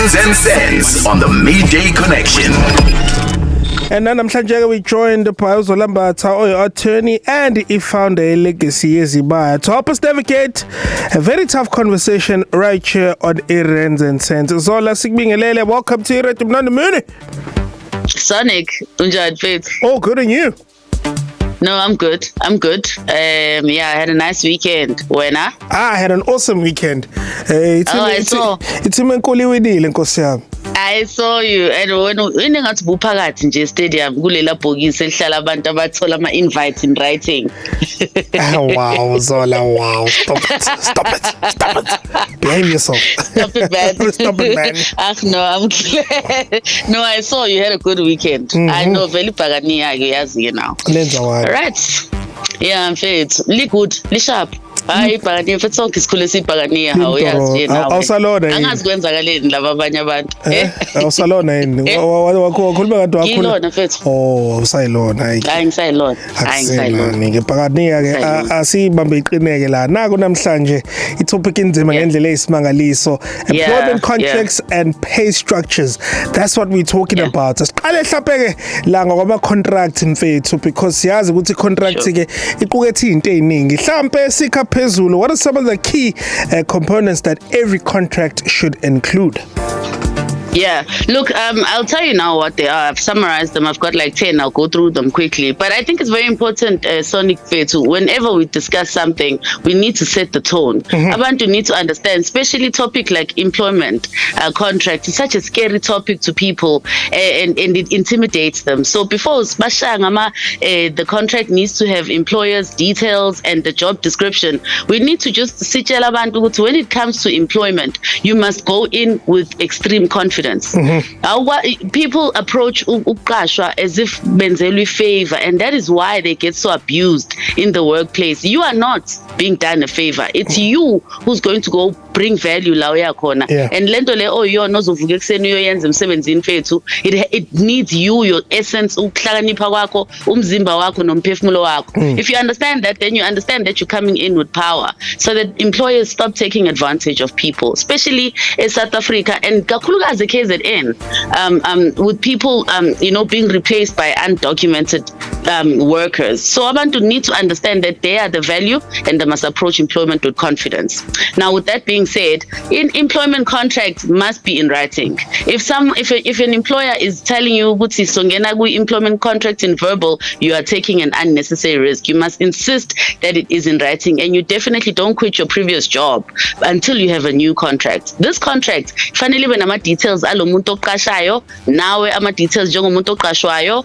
Rants and Sense on the Midday Connection. And namhlanje we joined by Zolambatha, attorney and founder Legacy Yezibaya to help us navigate a very tough conversation right here on Rants and Sense. Zola Sigbingelele, welcome to Radio Mnandi. Sonic, unjani Faith? Oh, good, and you? No, I'm good. I had a nice weekend. Wena? I had an awesome weekend. I saw. It's imenkoli wedile nkosi yami. I saw you, and when ngathi buphakathi nje stadium kulela bhokisi elihlala abantu abathola ama invites in writing. Wow, Zola, wow. Stop it. Blame yourself. Stop it, man. Stop it, man. No, I'm glad. No, I saw you had a good weekend. Mm-hmm. I know veli bhakaniya ke yazi now. Lenza wani. Right. Yeah, mfethu. Li good, li sharp. Hayi bhakaniya mfethu sonke isikhule sibhakaniya hawo yazi yena. Awusalona yini? Angazi kwenzakaleni laba abanye abantu. Awusalona yini? Wakhuluma kanti wakhuluma. Ngilona mfethu. Oh, awusayilona hayi. Hayi ngisayilona. Ngebhakaniya ke asibambe iqineke la. Naku namhlanje itopic inzima ngendlela eyisimangaliso. Employment contracts and pay structures. That's what we're talking about. Asiqale mhlawumbe ke la ngoba contract mfethu because siyazi ukuthi contract ke iqukethe izinto eziningi. Mhlawumbe sikha phezulu, what are some of the key components that every contract should include? Yeah, look, I'll tell you now what they are. I've summarized them. I've got like 10. I'll go through them quickly. But I think it's very important, Sonic Fetu, whenever we discuss something, we need to set the tone. Abantu need to understand, especially topic like employment contract. It's such a scary topic to people and it intimidates them. So before the contract needs to have employer's details and the job description. We need to just sitshela abantu when it comes to employment, you must go in with extreme confidence. People approach uqashwa as if benzelwe favor, and that is why they get so abused in the workplace. You are not being done a favor. It's you who's going to go bring value la uyakhona. And lento le yona ozovuka ekseni uyoyenza emsebenzini fethu, it needs you, your essence, ukuhlakanipha kwakho, umzimba wakho nomphefumulo wakho. If you understand that, then you understand that you're coming in with power, so that employers stop taking advantage of people, especially in South Africa and kakhulukazi KZN, with people being replaced by undocumented workers. So abantu need to understand that they are the value and they must approach employment with confidence. Now, with that being said, employment contracts must be in writing. If an employer is telling you ukuthi songena ku employment contract in verbal, you are taking an unnecessary risk. You must insist that it is in writing, and you definitely don't quit your previous job until you have a new contract. This contract fanele ibe nama details alo muntu oqashayo, nawe ama details njengomuntu oqashwayo,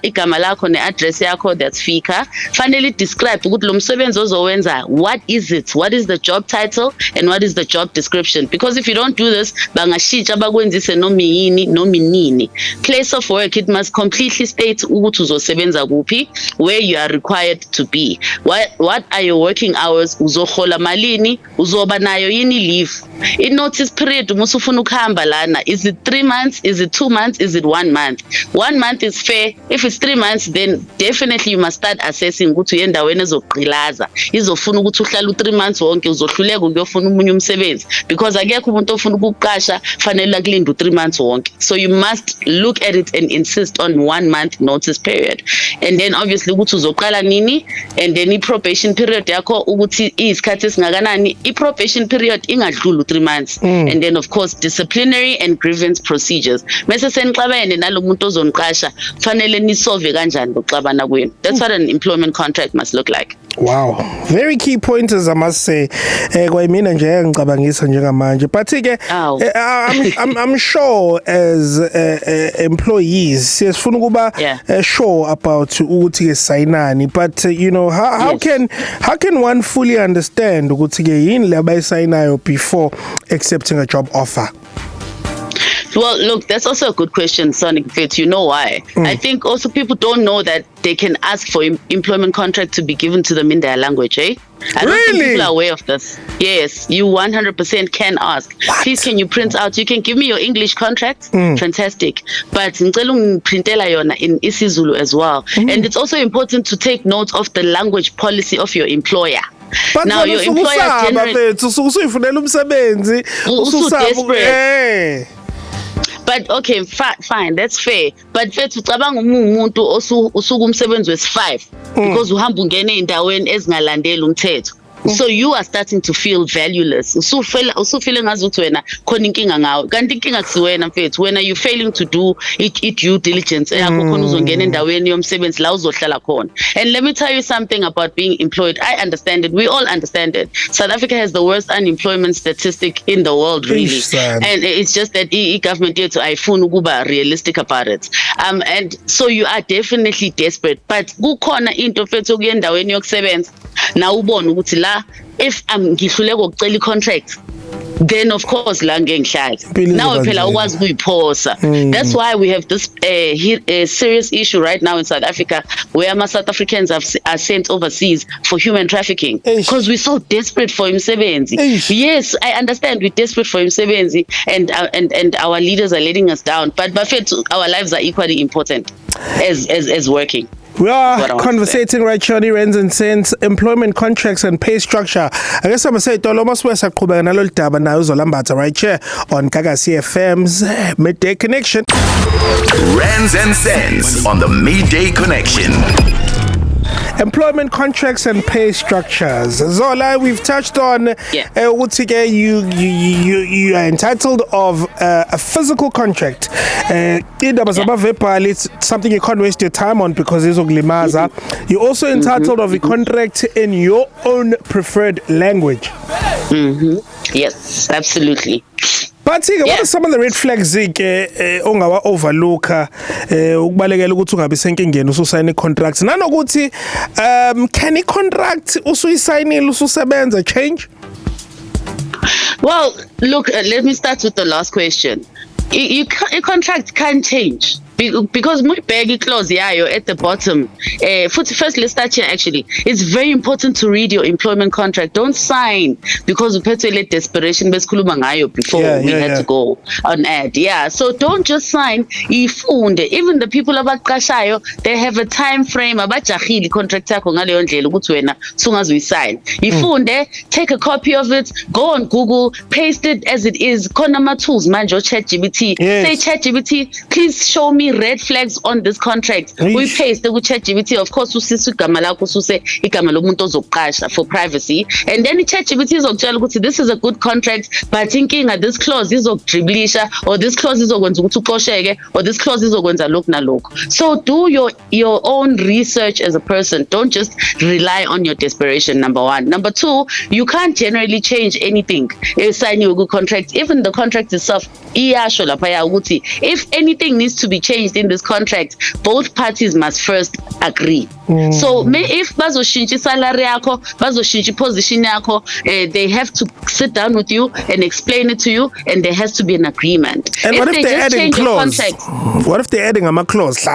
igama lakho ne-address yakho, that's fika. Finally describe ukuthi lo msebenzi ozowenza, what is it? What is the job title and what is the job description? Because if you don't do this, bangashintsha bakwenzise noma yini noma inini. Place of work, it must completely state ukuthi uzosebenza kuphi, where you are required to be. What are your working hours? Uzohola malini? Uzoba nayo yini leave? In notice period musufuna ukuhamba lana, is it 3 months? Is it 2 months? Is it 1 month? 1 month is fair. If it's 3 months, then definitely you must start assessing ukuthi uyendaweni ezogqilaza izofuna ukuthi uhlala u3 months wonke uzohluleka ukuyofuna umunye umsebenzi, because akekho umuntu ofuna ukuqasha fanele akulinde u3 months wonke. So you must look at it and insist on 1 month notice period, and then obviously ukuthi uzoqala nini, and then i-probation period yakho ukuthi isikhathi esingakanani. I-probation period ingadluli u3 months, and then of course disciplinary and grievance procedures. Mase senixabene nalo muntu ozoniqasha fanele nisolve kanjani ukuxabana kwenu. That's what an employment contract must look like. Wow, very key pointers, I must say. Kwayimina nje ngicabangisa njengamanje, but ke I'm sure as employees siyafuna ukuba sure about ukuthi ke sayinani, but how can one fully understand ukuthi ke yini le abayisayinayo before accepting a job offer? Well, look, that's also a good question, Sonic Fit. You know why? I think also people don't know that they can ask for employment contract to be given to them in their language, eh? I don't think people are aware of this. Yes, you 100% can ask. What? Please, can you print out? You can give me your English contract. Fantastic. But ngicela ungiprintela yona in isiZulu as well. And it's also important to take note of the language policy of your employer. But now your employer generally usuyifunela umsebenzi desperate. But okay, fine, that's fair. But fethu ucabanga umuntu osuku umsebenzi wesi5 because uhamba ungena endaweni ezingalandeli umthetho. So you are starting to feel valueless. Usufeel ngazuthi wena khona inkinga ngawe. Kanti inkinga kusiwena mfethu. When are you failing to do it due diligence yakho khona uzongena endaweni yomsebenzi la uzohlala khona. And let me tell you something about being employed. I understand it. We all understand it. South Africa has the worst unemployment statistic in the world, really. And it's just that government yethu ayifuni ukuba realistic about it. And so you are definitely desperate. But kukhona into mfethu kuye endaweni yokusebenza. Na ubona ukuthi la if ngihluleka ukucela i-contract, then of course la ngihlala now phela ukwazi ukuyiphosa. That's why we have this serious issue right now in South Africa where South Africans are sent overseas for human trafficking because we're so desperate for imsebenzi. Yes, I understand we're desperate for imsebenzi and our leaders are letting us down, but our lives are equally important as working. We are conversating right here on Rens and Cents, employment contracts and pay structure. I guess I'm say Tolo maswesa qhubeka nalolu daba nayo uzolambatha right here on Gagasi FM's Midday Connection. Rens and Cents on the Midday Connection. Employment contracts and pay structures. Zola, we've touched on you are entitled of a physical contract. It's something you can't waste your time on because it's uglimaza. You're also entitled of a contract in your own preferred language. Yes, absolutely. But what are some of the red flags ongawa overlooka ukubalekela ukuthi ungabe senkingeni ususayina contracts nanokuthi can i-contract usuyisayinile ususebenza change? Well, look, let me start with the last question. A contract can change. Because my bag clause yayo at the bottom. First, let's start here actually. It's very important to read your employment contract. Don't sign because uphethe desperation besikhuluma ngayo before we had to go on ad. Yeah, so don't just sign. Ifunde. Even the people abaqashayo, they have a time frame abajahili contract yakho ngaleyo ndlela ukuthi wena sungazoyisign. Ifunde, take a copy of it, go on Google, paste it as it is. Khona ama tools manje ChatGPT. Say ChatGPT, please show me red flags on this contract. We paste ku ChatGPT, of course usise igama lakho ususe igama lomuntu ozoqasha for privacy, and then ChatGPT izokutshela ukuthi this is a good contract but inkinga this clause izokudriblisha or this clause izokwenza ukuthi uqosheke or this clause izokwenza lokhu nalokhu. So do your own research as a person. Don't just rely on your desperation, number one. Number two, you can't generally change anything. Signing a contract, even the contract itself, if anything needs to be changed in this contract, both parties must first agree. So if bazoshintsha salary yakho, bazoshintsha position yakho, they have to sit down with you and explain it to you, and there has to be an agreement. And what if they're adding clause? What if they're adding a clause?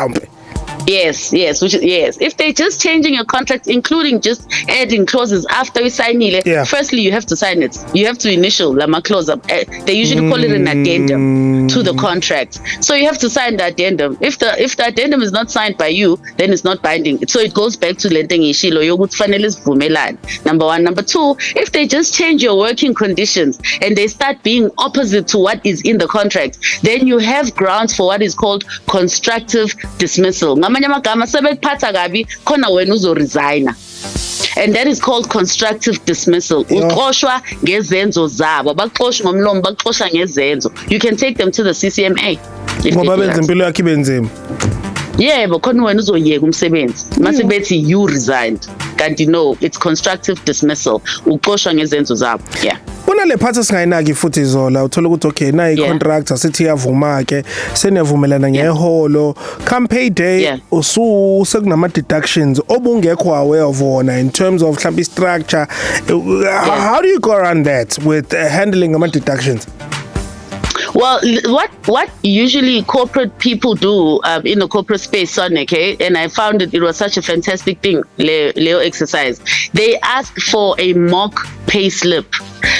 Yes. If they're just changing your contract, including just adding clauses after you sign it, firstly, you have to sign it. You have to initial Lama clause. They usually call it an addendum to the contract. So you have to sign the addendum. If the addendum is not signed by you, then it's not binding. So it goes back to letting ishilo yogut finalist vumelan. Number one. Number two, if they just change your working conditions and they start being opposite to what is in the contract, then you have grounds for what is called constructive dismissal. And that is called constructive dismissal. You can take them to the CCMA. Yeah, but you resigned. And it's constructive dismissal. Yeah. Unale phatha singayinaki futhi Zola uthola ukuthi okay na i-contract asithi iyavuma ke seniyavumelana ngeholo come payday sekunama deductions obungekho aware of wona in terms of mhlawumbe structure. How do you go around that with handling ama deductions? Well, what usually corporate people do in the corporate space, Sonic, and I found it was such a fantastic thing, Leo exercise. They ask for a mock pay slip.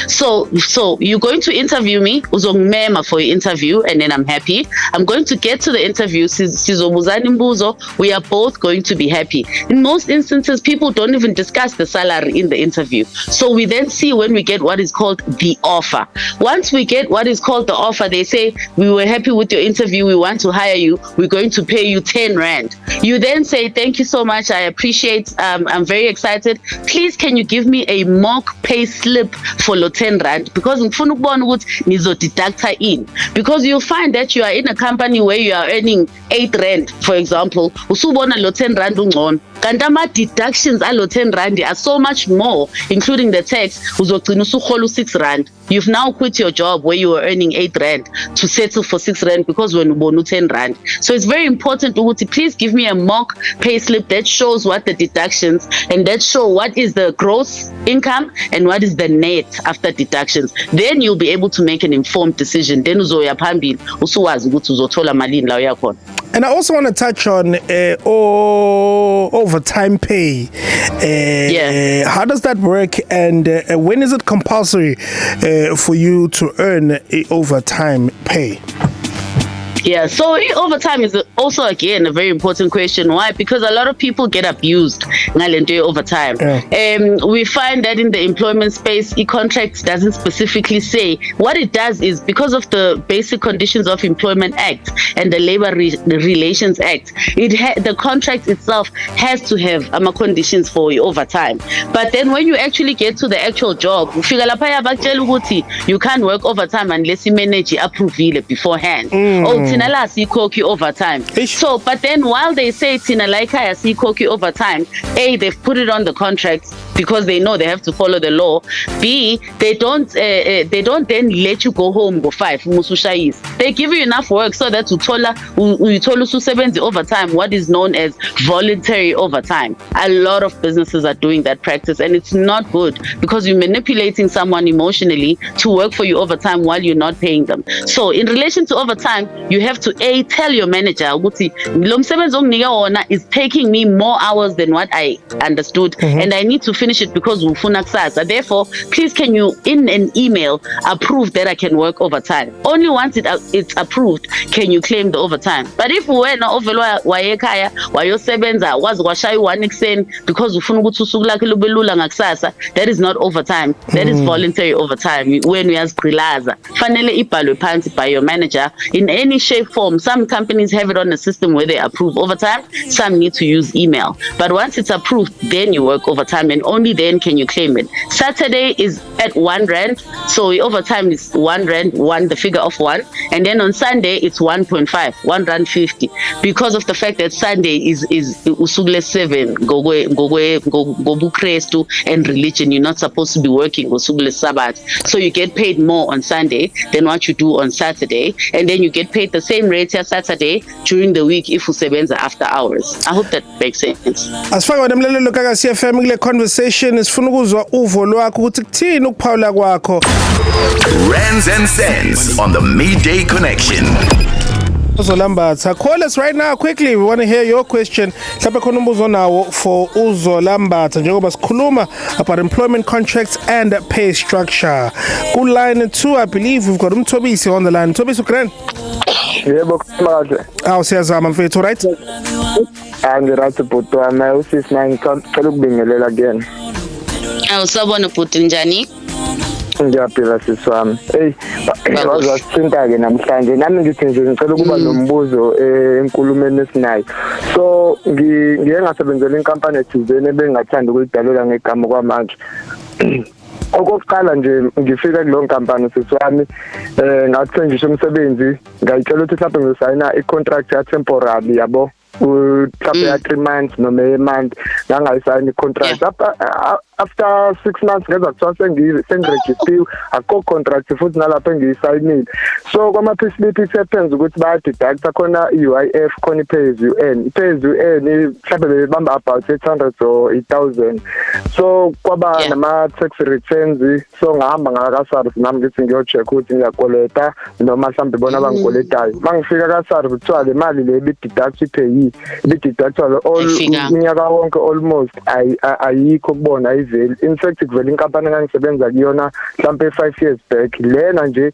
So you're going to interview me, uzongimema for your interview, and then I'm happy. I'm going to get to the interview, sizobuzana imbuzo, we are both going to be happy. In most instances, people don't even discuss the salary in the interview. So we then see when we get what is called the offer. Once we get what is called the offer, they say, we were happy with your interview, we want to hire you, we're going to pay you 10 rand. You then say, thank you so much, I appreciate, I'm very excited. Please, can you give me a mock pay slip for 10 rand? Because ngifuna ukubona ukuthi nizodeducta in. Because you'll find that you are in a company where you are earning 8 rand, for example, usubona lo 10 rand ungcono. Kanti ama deductions alo 10 rand are so much more, including the tax, uzogcina usuhola 6 rand. You've now quit your job where you were earning 8 rand to settle for 6 rand because when ubonu 10 rand. So it's very important to please give me a mock pay slip that shows what the deductions and that show what is the gross income and what is the net after deductions. Then you'll be able to make an informed decision. Then uzoya phambili usuwazi ukuthi uzothola malini la uyakhona. And I also want to touch on overtime pay. How does that work, and when is it compulsory for you to earn overtime pay? Yeah, so overtime is also, again, a very important question. Why? Because a lot of people get abused overtime. We find that in the employment space, e-contracts doesn't specifically say. What it does is, because of the Basic Conditions of Employment Act and the Labor Relations Act, the contract itself has to have conditions for your overtime. But then when you actually get to the actual job, you can't work overtime unless you manage approve beforehand. Tina la sikoki overtime. So, but then while they say Tina laika sikoki overtime, A, they've put it on the contract because they know they have to follow the law. B, they don't then let you go home go 5 musushayis. They give you enough work so that utola ususebenzi overtime, what is known as voluntary overtime. A lot of businesses are doing that practice, and it's not good because you're manipulating someone emotionally to work for you overtime while you're not paying them. So in relation to overtime, you have to A, tell your manager ukuthi lo msebenzi onginika wona is taking me more hours than what I understood, and I need to finish it because ufuna kusasa. Therefore, please can you in an email approve that I can work overtime. Only once it's approved can you claim the overtime. But if wena ovela wayekhaya wayosebenza wazi kwashaya 1 ekuseni because ufuna ukuthi usuku lakhe lube lula ngakusasa, that is not overtime. That is voluntary overtime. When uyaziqhilaza fanele ibhalwe phansi by your manager in any shape, form. Some companies have it on a system where they approve overtime. Some need to use email. But once it's approved, then you work overtime, and only then can you claim it. Saturday is at 1 rand. So overtime is 1 rand, the figure of 1. And then on Sunday, it's 1.5, 1 rand 50. Because of the fact that Sunday is usugle 7, go Krestu and religion. You're not supposed to be working usugle Sabbath. So you get paid more on Sunday than what you do on Saturday. And then you get paid the same rate here Saturday during the week if usebenza after hours. I hope that makes sense. Asifaka nemlelelo kaka CFM kule conversation sifuna ukuzwa uvo lwakho ukuthi kuthini ukuphawula kwakho. Rands and Sense on the Midday Connection. Uzolambatha, call us right now quickly. We want to hear your question. Mhlawumbe khona umbuzo nawo for Uzolambatha njengoba sikhuluma about employment contracts and pay structure. Ku line 2, I believe we've got Mthobisi on the line. Mthobisi ugrand? Yebo manje. Awu siyazama mfethu, right? Angirathi bhuti wami usisi nami ngicela ukubingelela again. Awusabona bhuti njani? Ngiyaphila sisi wami. Hey, wazasithinta-ke namhlanje. Nami ngithi nje ngicela ukuba nombuzo enkulumeni esinayo. So ngiye ngasebenzela inkampani ethizeni ebengathanda ukuyidalela ngegama kwamanje. Okokuqala nje ngifika kulo nkampani sisi wami ngathenjiswa umsebenzi ngayitshela ukuthi mhlawumbe ngizosayina i-contract ya temporary yabo. Mhlawumbe ya 3 months noma a month ngangayisayini i-contract. After 6 months ngeza kuthiwa sengiregistiwe akho contract futhi nalapho engiyisayinile. So kwama-payslip it-happens ukuthi bayadeducta khona i-UIF khona i-pay as you earn. I-pay as you earn mhlawumbe bebamba about 800 or 1,000. So kwaba nama-tax returns. So ngahamba ngaka-SARS nami ngithi ngiyo-check ukuthi ngiyakoleta noma mhlawumbe bona bangikoletayo. Mangifika ka-SARS kuthiwa le mali le ibideduct ipayile. deducted all unyaka wonke almost ayikho kubona ayiveli. In fact kuvela inkampani engangisebenza kuyona mhlambe 5 years back lena nje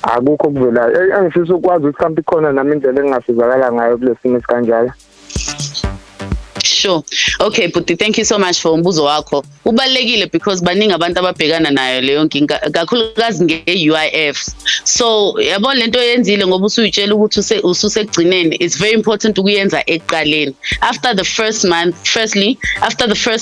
akukho kuvela. Angifisa ukwazi ukuthi mhlambe khona nami indlela engasizakala ngayo kulesimo sikanjalo. Sure. Okay, Puti, thank you so much for umbuzo wakho. Ubalekile because baningi abantu ababhekana nayo leyo nkinga kakhulukazi nge-UIF. So, yabo lento yenzile ngoba usuyitshela ukuthi ususekugcineni. It's very important ukuyenza eqaleni. After the first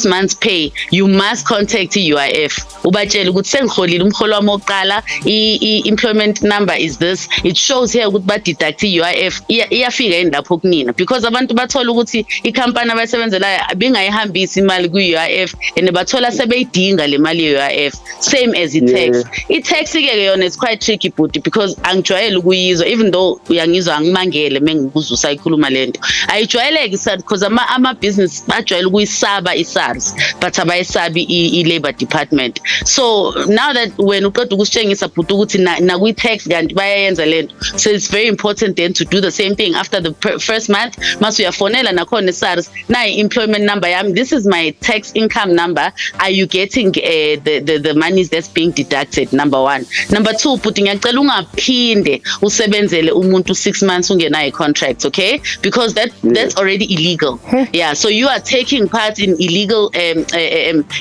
month's pay, you must contact i-UIF. Ubatshela ukuthi sengikholile umholo wami oqala, i-employment number is this. It shows here ukuthi ba deduct i-UIF iyafika endapho kunina because abantu bathola ukuthi ikhampani abasebenzelayo bengayihambisi imali ku-UIF and bathola sebeyidinga le mali ye-UIF same as i-tax. I-tax ke yona is quite tricky but because angijwayele ukuyizwa even though uyangizwa ngimangele mengibuza usayikhuluma lento ayijwayeleki sir because ama business bajwayele ukuyisaba i-SARS but abayisabi i-Labor Department. So now that when uqeda ukusitshengisa but ukuthi na kwi-tax kanti bayayenza lento, so it's very important then to do the same thing after the first month. Mase uyafonela nakhona SARS na employment number yami, this is my tax income number, are you getting the monies that's being deducted? Number one. Number two, ngiyacela ungaphinde usebenzele umuntu 6 months ungenayo contract, okay? Because that's already illegal. Yeah, so you are taking part in illegal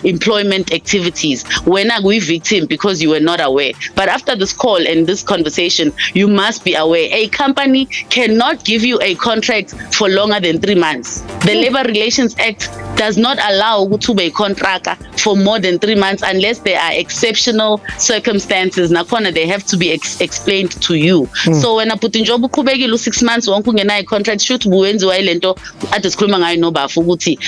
employment activities when a victim because you were not aware. But after this call and this conversation, you must be aware a company cannot give you a contract for longer than 3 months. The Labor Relations Act does not allow to be a contractor for more than 3 months unless there are exceptional circumstances. Nakhona they have to be explained to you. So when I put in job uqhubekile 6 months wonke ungenayo contract should buwenziwa ilento ade sikhuluma ngayo nobafu ukuthi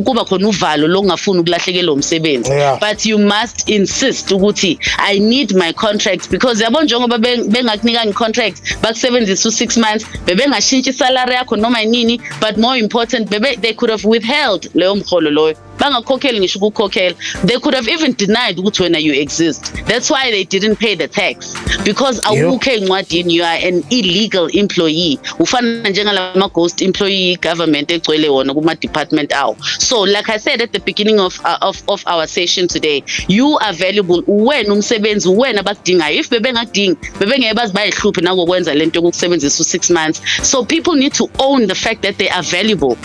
kuba khona uvalo lokungafuni ukulahlekelwa umsebenzi. But you must insist ukuthi I need my contract because yabo njengoba bengakunika contract bakusebenzisa 6 months bebengashintsha salary yakho noma nini, but more important they could have withheld leyo mkholo loyo bangakhokheli ngisho ukukhokhela. They could have even denied ukuthi wena you exist. That's why they didn't pay the tax because awukho encwadini, you are an illegal employee. Ufana njengalama ghost employee government egcwele wona kuma department awo. So like I said at the beginning of our session today, you are valuable when umsebenzi wena bakudingayo. If bebengakudingi bebengeke bazi bayihluphe nakokwenza lento yokusebenzisa 6 months. So people need to own the fact that they are valuable.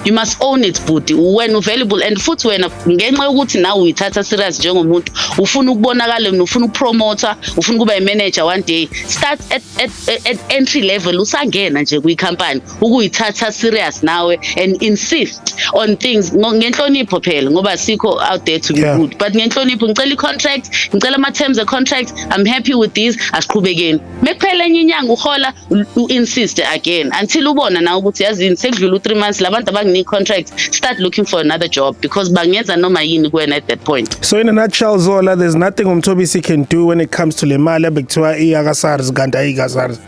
You must own it, Buti. When available and futhi wena ngenxa yokuthi nawe uyithatha serious njengomuntu ufuna ukubonakala ufuna ukupromoter ufuna kuba imanager one day, start at entry level usangena nje kwicompany ukuyithatha serious nawe and insist on things ngenhlonipho phela ngoba sikho out there to be good, but ngenhlonipho ngicela i-contract, ngicela ama terms of contract, I'm happy with these, asiqhubekeni. Mekuphela enye inyanga uhola insist again until ubona nawe ukuthi yazini sekudlula 3 months labantu abangi contract, start looking for another job because bangenza noma yini kuwena at that point. So in a nutshell, Zola, there's nothing Mthobisi can do when it comes to le mali bekuthiwa iyakaSARS kanti ayikaSARS.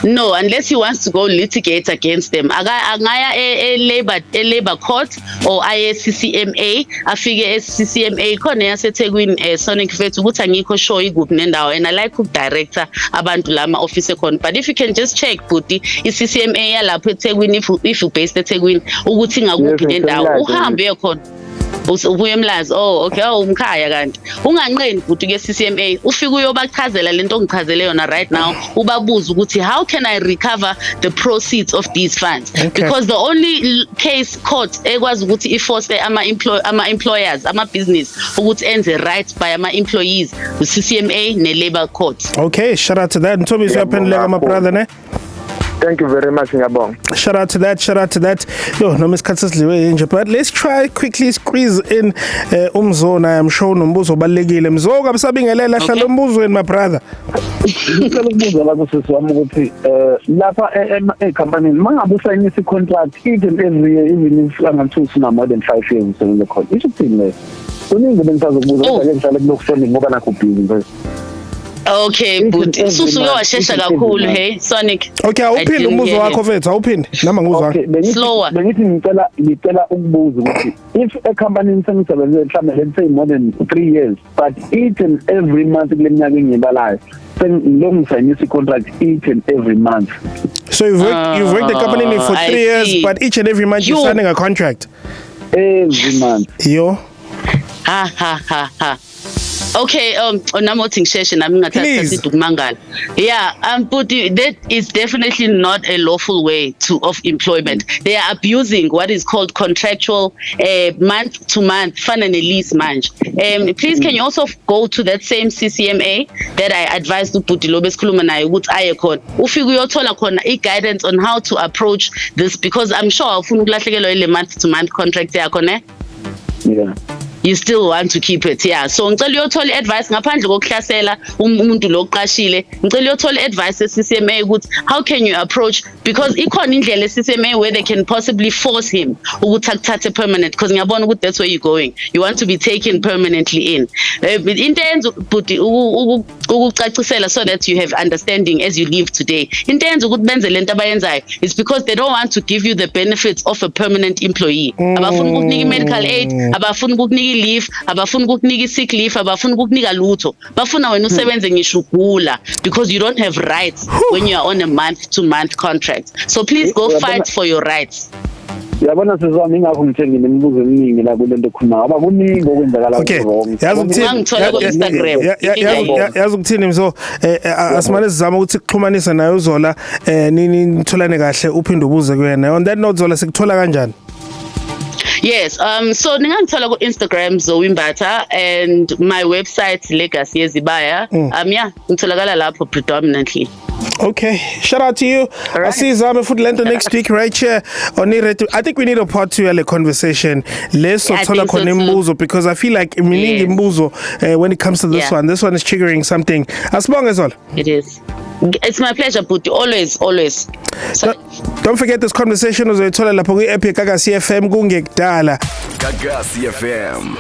No, unless he wants to go litigate against them. Angaya labor court or CCMA, afike CCMA khona yaseThekwini Sonic Fethu ukuthi angikho sure iguphi nendawo and I like director abantu lama office khona. But if you can just check Buti CCMA yalapho eThekwini if you based eThekwini ukuthi ngakuphi nendawo uhambe khona. Ubuye emlazi okay umkhaya kanti unganqeni futhi ke CCMA ufika uyobachazela lento ongichazele yona right now ubabuza ukuthi how can I recover the proceeds of these funds, because the only case court ekwazi ukuthi iforce ama employers ama business ukuthi enze rights by ama employees the CCMA ne labor court. Okay, shout out to that. Mthobisi uyaphenduleka my brother ne. Thank you very much, Ngiyabonga. Shout out to that. Yo, no miskhathi sidliwe nje, but let's try quickly squeeze in umzona. I'm sure nombuzo obalekile. Mzo kabisabingelela hlala umbuzweni my brother. Ngicela ukubuza la kusisi wami ukuthi lapha ecompany mangabe usayinisa i-contract even every year, even if angathusi na more than 5 years usebenza khona. Isho ukuthini le? Kuningi bengisazokubuza ukuthi ngihlale kulokusona ngoba nakho busy nje. Okay, but Susu washesha kakhulu hey Sonic. Okay, awuphinde umbuzo wakho mfethu, awuphinde nama nguzwa. Okay, slower. Bengithi ngicela ukubuza ukuthi if a company sengisebenze mhlawumbe let's say more than 3 years, but each and every month kule minyaka engibalayo sengilongisayinisa i-contract each and every month. So you've worked the company for 3 years, but each and every month you're signing a contract. Every month. Yo. Ha. Okay, namothi ngisheshe nami ngingathatha sidukumangala. Yeah, but that is definitely not a lawful way of employment. They are abusing what is called contractual month to month fana lease manje. Please can you also go to that same CCMA that I advised uBhuti lo besikhuluma naye ukuthi aye khona. Ufike uyothola khona i-guidance on how to approach this, because I'm sure awufuna ukulahlekelwa ile month to month contract yakho ne? Yeah. You still want to keep it, yeah. So ngicela uyothola advice ngaphandle kokuhlasela umuntu lo oqashile. Ngicela uyothola advice eCCMA ukuthi how can you approach, because ikhona indlela eCCMA where they can possibly force him ukuthi akuthathe permanent, because ngiyabona ukuthi that's where you're going. You want to be taken permanently in. Into enza but ukucacisela so that you have understanding as you live today. Into enza ukuthi benze lento abayenzayo is because they don't want to give you the benefits of a permanent employee. Abafuna ukukunika medical aid, abafuna ukukunika leave, abafuna ukukunika sick leave, abafuna ukukunika lutho. Bafuna wena usebenze ngisho ugula, because you don't have rights when you are on a month to month contract. So please go fight for your rights. Yabona sizami ingakho ngithengi nemibuzo eminingi la kulento ekhuluma abakuningi okwenzakala wrong. Yazi ukuthini so asimane sizama ukuthi kuxhumanisa nayo uZola nitholane kahle uphinde ubuze kuyena. On that note Zola sikuthola kanjani? Yes, so ningangithola ku Instagram Zowimbatha and my website Legacy Yezibaya. Yeah, ngitholakala lapho predominantly. Okay, shout out to you. Right. I see Zame Foodlento next week right here on it. I think we need a part 2 of the conversation. Let's talk Mbuzo, because I feel like meaning Mbuzo when it comes to this one. This one is triggering something. As long as all. It is. It's my pleasure, Puti. Always. So, don't forget this conversation was told la Epic Gagasi FM kungekudala. Gagasi FM.